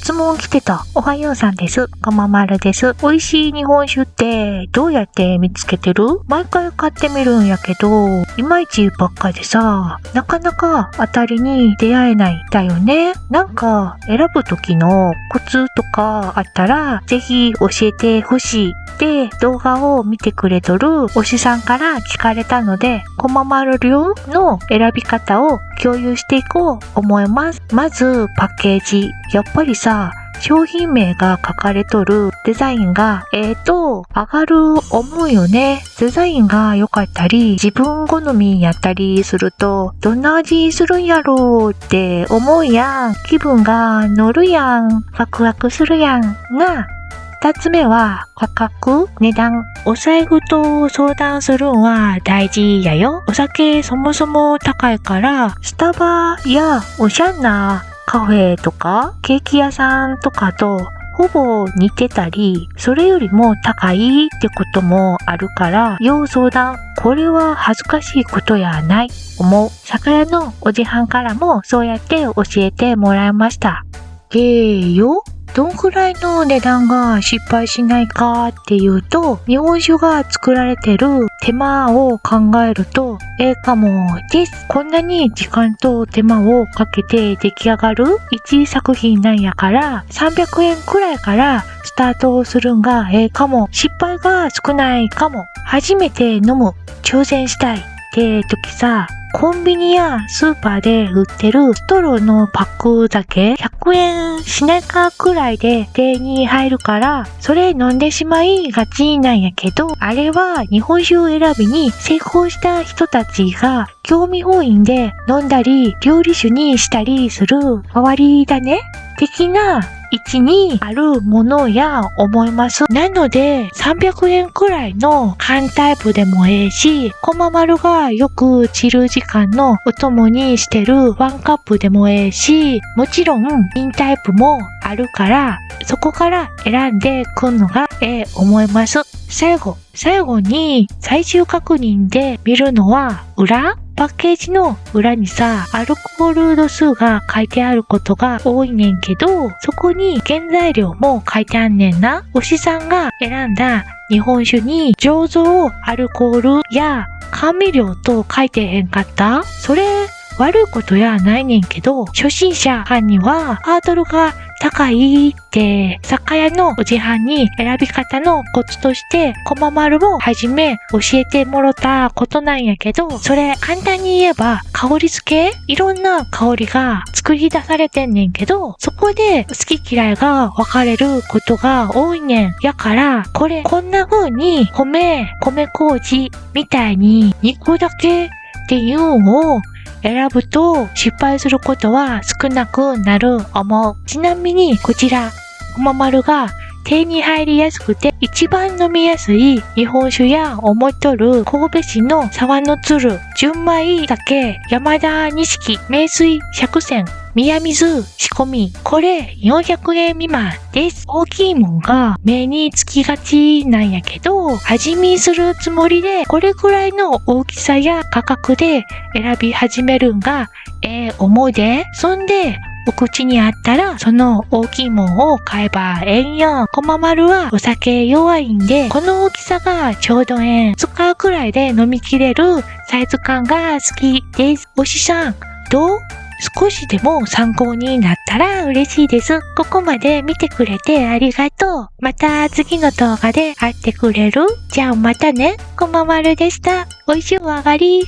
質問来てた。おはようさんです。かままるです。美味しい日本酒ってどうやって見つけてる？毎回買ってみるんやけど、いまいちばっかでさ、なかなか当たりに出会えないんだよね。なんか選ぶ時のコツとかあったら、ぜひ教えてほしいって動画を見てくれとる推しさんから聞かれたので、こままる流の選び方を共有していこう思います。まずパッケージ。やっぱりさ、商品名が書かれとるデザインが上がる思うよね。デザインが良かったり自分好みやったりすると、どんな味するんやろうって思うやん。気分が乗るやん。ワクワクするやんが。二つ目は価格、値段。お財布と相談するんは大事やよ。お酒そもそも高いから、スタバやおしゃんなカフェとかケーキ屋さんとかとほぼ似てたり、それよりも高いってこともあるから、要相談。これは恥ずかしいことやない思う。酒屋のおじはんからもそうやって教えてもらいました。どんくらいの値段が失敗しないかっていうと、日本酒が作られてる手間を考えるとかもです。こんなに時間と手間をかけて出来上がる一作品なんやから、300円くらいからスタートするんがかも。失敗が少ないかも。初めて飲む、挑戦したいって時さ、コンビニやスーパーで売ってるストローのパックだけ100円しないかくらいで手に入るから、それ飲んでしまいがちなんやけど、あれは日本酒選びに成功した人たちが興味本位で飲んだり料理酒にしたりする代わりだね的な位置にあるものや思います。なので300円くらいの缶タイプでもし、こままるがよくチル時間のお供にしてるワンカップでもし、もちろん瓶タイプもあるから、そこから選んでくんのが思います。最後に最終確認で見るのはパッケージの裏にさ、アルコール度数が書いてあることが多いねんけど、そこに原材料も書いてあんねんな。推しさんが選んだ日本酒に醸造アルコールや甘味料と書いてへんかった？それ悪いことやないねんけど、初心者さんにはハードルが高いって酒屋のおじはんに選び方のコツとしてこままるもはじめ教えてもろたことなんやけど、それ簡単に言えば香り付け、いろんな香りが作り出されてんねんけど、そこで好き嫌いが分かれることが多いねん。やからこんな風に米麹みたいに2個だけっていうのを選ぶと失敗することは少なくなる思う。ちなみにこちらこままるが手に入りやすくて一番飲みやすい日本酒や思いとる神戸市の沢の鶴、純米酒、山田錦、名水100選、宮水仕込み、これ400円未満です。大きいもんが目につきがちなんやけど、味見するつもりでこれくらいの大きさや価格で選び始めるんが思うで。そんでお口にあったらその大きいもんを買えばええんよ。こままるはお酒弱いんで、この大きさがちょうど使うくらいで飲みきれるサイズ感が好きです。おしさんどう？少しでも参考になったら嬉しいです。ここまで見てくれてありがとう。また次の動画で会ってくれる？じゃあまたね。こままるでした。おいしいお上がり。